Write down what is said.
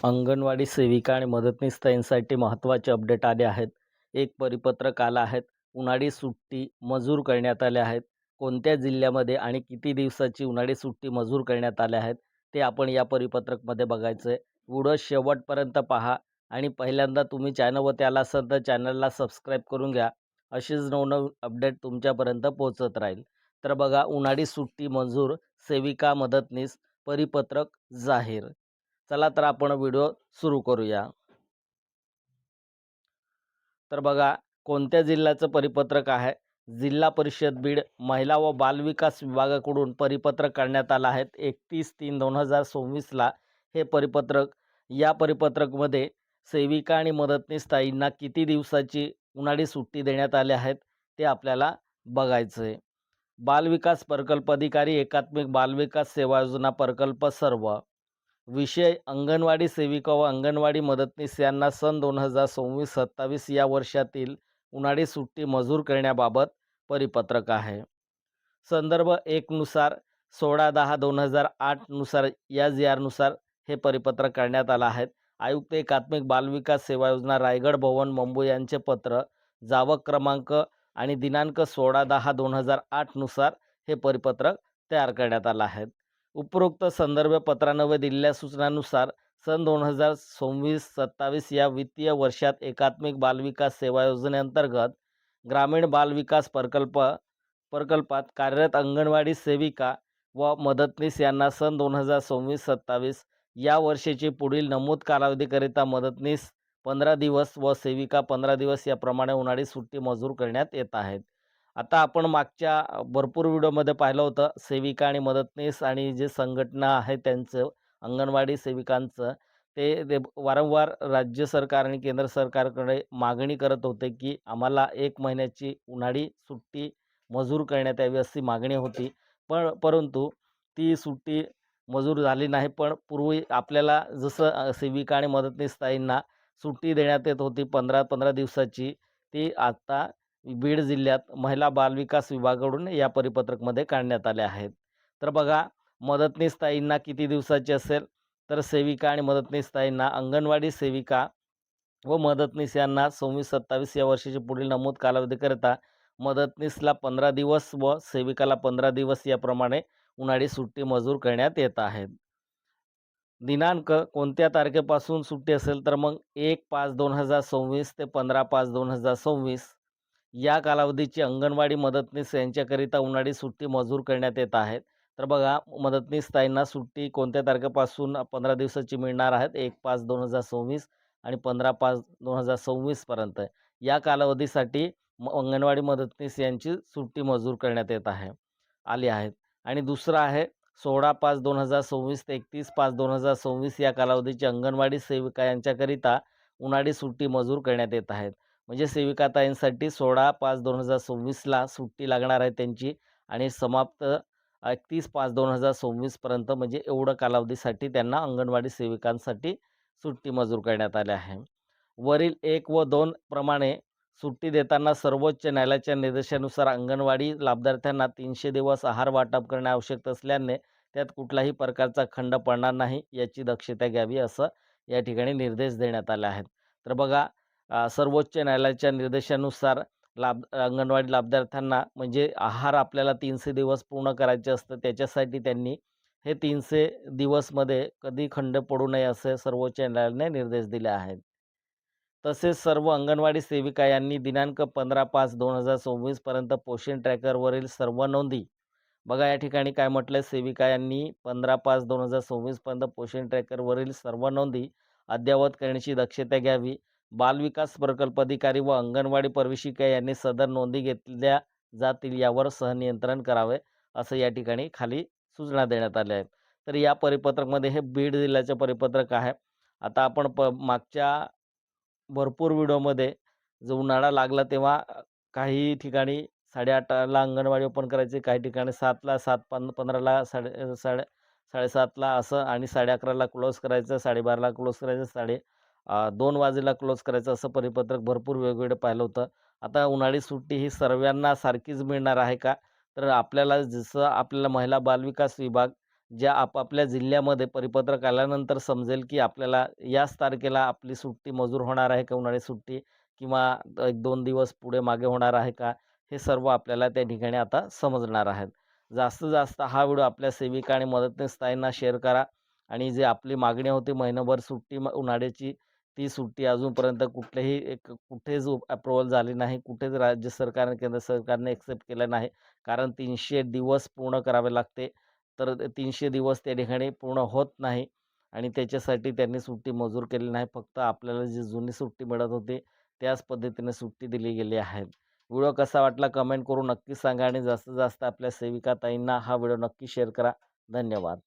अंगणवाडी सेविका आणि मदतनीस महत्त्वाचे अपडेट आले आहेत. एक परिपत्रक आलं आहे. उन्हाळी सुट्टी मंजूर करण्यात आल्या आहेत. कोणत्या जिल्ह्यामध्ये आणि किती दिवसाची उन्हाळी सुट्टी मंजूर करण्यात आल्या आहेत, ते आपण या परिपत्रकमध्ये बघायचं आहे. व्हिडिओ शेवटपर्यंत पहा आणि पहिल्यांदा तुम्ही चॅनलवरती आला असाल तर चॅनलला सबस्क्राईब करून घ्या. अशीच नवनवीन अपडेट तुमच्यापर्यंत पोहोचत राहील. तर बघा, उन्हाळी सुट्टी मंजूर, सेविका मदतनीस परिपत्रक जाहीर. चला तर आपण व्हिडिओ सुरू करूया. तर बघा, कोणत्या जिल्ह्याचं परिपत्रक आहे. जिल्हा परिषद बीड महिला व बालविकास विभागाकडून परिपत्रक काढण्यात आलं आहे. 31/3/2024ला हे परिपत्रक. या परिपत्रकमध्ये सेविका आणि मदतनीस ताईंना किती दिवसाची उन्हाळी सुट्टी देण्यात आली आहेत, ते आपल्याला बघायचं आहे. बालविकास प्रकल्प अधिकारी, एकात्मिक बालविकास सेवा योजना प्रकल्प सर्व. विषय: अंगणवाडी सेविका व अंगणवाडी मदतनीस यांना सन 2026-27 या वर्षातील उन्हाळी सुट्टी मंजूर करण्याबाबत परिपत्रक आहे. संदर्भ 1 नुसार 16/10/2008 नुसार या जी.आर.नुसार हे परिपत्रक काढण्यात आलं आहे. आयुक्त एकात्मिक बालविकास सेवा योजना रायगड भवन मुंबई यांचे पत्र जावक क्रमांक आणि दिनांक 16/10/2008 नुसार हे परिपत्रक तयार करण्यात आलं आहे. उपरोक्त संदर्भ पत्रान्वये दिलेल्या सूचनांनुसार सन 2026-27 या वित्तीय वर्षात एकात्मिक बालविकास सेवा योजनेअंतर्गत ग्रामीण बालविकास प्रकल्पात कार्यरत अंगणवाडी सेविका व मदतनीस यांना सन 2026-27 या वर्षाची पुढील नमूद कालावधीकरिता मदतनीस 15 दिवस व सेविका 15 दिवस याप्रमाणे उन्हाळी सुट्टी मंजूर करण्यात येत आहेत. आता आपण मागच्या भरपूर व्हिडिओमध्ये पाहिलं होतं, सेविका आणि मदतनीस आणि जे संघटना आहे त्यांचं, अंगणवाडी सेविकांचं, ते वारंवार राज्य सरकार आणि केंद्र सरकारकडे मागणी करत होते की आम्हाला 1 महिन्याची उन्हाळी सुट्टी मंजूर करण्यात यावी, अशी मागणी होती. परंतु ती सुट्टी मंजूर झाली नाही. पण पूर्वी आपल्याला जसं सेविका आणि मदतनीस ताईंना सुट्टी देण्यात येत होती 15-15 दिवसाची, ती आता बीड जिल्ह्यात महिला बालविकास विभागाकडून या परिपत्रकमध्ये काढण्यात आले आहेत. तर बघा, मदतनीस ताईंना किती दिवसाची असेल, तर सेविका आणि मदतनीस ताईंना, अंगणवाडी सेविका व मदतनीस यांना 26-27 या वर्षाची पुढील नमूद कालावधीकरिता मदतनीसला 15 दिवस व सेविकाला 15 दिवस याप्रमाणे उन्हाळी सुट्टी मंजूर करण्यात येत आहेत. दिनांक कोणत्या तारखेपासून सुट्टी असेल, तर मग 1/5/2026 ते 15/5/2026 या कालावधीची अंगणवाडी मदतनीस यांच्याकरिता उन्हाळी सुट्टी मंजूर करण्यात येत आहेत. तर बघा, मदतनीस ताईंना सुट्टी कोणत्या तारखेपासून 15 दिवसाची मिळणार आहेत, 1/5/2026 आणि 15/5/2026 पर्यंत. या कालावधीसाठी अंगणवाडी मदतनीस यांची सुट्टी मंजूर करण्यात येत आहे, आली आहेत. आणि दुसरं आहे 16/5/2026 ते 31/5/2026 या कालावधीची अंगणवाडी सेविका यांच्याकरिता उन्हाळी सुट्टी मंजूर करण्यात येत आहेत. म्हणजे सेविकाताईंसाठी 16/5/2026ला सुट्टी लागणार आहे त्यांची आणि समाप्त 31/5/2026 पर्यंत, म्हणजे एवढं कालावधीसाठी त्यांना अंगणवाडी सेविकांसाठी सुट्टी मंजूर करण्यात आली आहे. वरील 1 व 2 प्रमाणे सुट्टी देताना सर्वोच्च न्यायालयाच्या निर्देशानुसार अंगणवाडी लाभार्थ्यांना 300 दिवस आहार वाटप करणे आवश्यक असल्याने त्यात कुठल्याही प्रकारचा खंड पडणार नाही, याची दक्षता घ्यावी, असं या ठिकाणी निर्देश देण्यात आले आहेत. तर बघा, सर्वोच्च न्यायालयाच्या निर्देशानुसार अंगणवाडी लाभार्थ्यांना म्हणजे आहार आपल्याला 300 दिवस पूर्ण करायचे असतं. त्याच्यासाठी त्यांनी हे 300 दिवसमध्ये कधी खंड पडू नये असे सर्वोच्च न्यायालयाने निर्देश दिले आहेत. तसेच सर्व अंगणवाडी सेविका यांनी दिनांक 15/5/2026 पर्यंत पोषण ट्रॅकरवरील सर्व नोंदी. बघा, या ठिकाणी काय म्हटलंय, सेविका यांनी 15/5/2026 पर्यंत पोषण ट्रॅकरवरील सर्व नोंदी अद्ययावत करण्याची दक्षता घ्यावी. बालविकास प्रकल्प अधिकारी व अंगणवाडी प्रवेशिका यांनी सदर नोंदी घेतल्या जातील यावर सहनियंत्रण करावे, असं या ठिकाणी खाली सूचना देण्यात आल्या आहेत. तर या परिपत्रकमध्ये हे बीड जिल्ह्याचे परिपत्रक आहे. आता आपण मागच्या भरपूर व्हिडिओमध्ये जो उन्हाळा लागला तेव्हा काही ठिकाणी 8:30ला अंगणवाडी ओपन करायची, काही ठिकाणी 7ला, 7:15ला, 7:30ला असं, आणि 11:30ला क्लोज करायचं, 12:30ला क्लोज करायचं, 2 वाजेला क्लोज करायचं, असं परिपत्रक भरपूर वेगवेगळं पाहिलं होतं. आता उन्हाळी सुट्टी ही सर्वांना सारखीच मिळणार आहे का? तर आपल्याला जसं आपल्याला महिला बालविकास विभाग ज्या आपापल्या जिल्ह्यामध्ये परिपत्रक आल्यानंतर समजेल, की आपल्याला याच तारखेला आपली सुट्टी मंजूर होणार आहे का उन्हाळी सुट्टी किंवा 1-2 दिवस पुढे मागे होणार आहे का? हे सर्व आपल्याला त्या ठिकाणी आता समजणार आहेत. जास्तीत जास्त हा व्हिडिओ आपल्या सेविका आणि मदतनीस ताईंना शेअर करा आणि जे आपली मागणी होती महिनाभर सुट्टी उन्हाळ्याची, ती सुट्टी अजूनपर्यंत कुठल्याही कुठेच अप्रूव्हल झाली नाही. कुठेच राज्य सरकार आणि केंद्र सरकारने एक्सेप्ट केलं नाही. कारण 300 दिवस पूर्ण करावे लागते. तर ते 300 दिवस त्या ठिकाणी पूर्ण होत नाही आणि त्याच्यासाठी त्यांनी सुट्टी मंजूर केली नाही. फक्त आपल्याला जी जुनी सुट्टी मिळत होती, त्याच पद्धतीने सुट्टी दिली गेली आहे. व्हिडिओ कसा वाटला कमेंट करून नक्कीच सांगा आणि जास्तीत जास्त आपल्या सेविका ताईंना हा व्हिडिओ नक्की शेअर करा. धन्यवाद.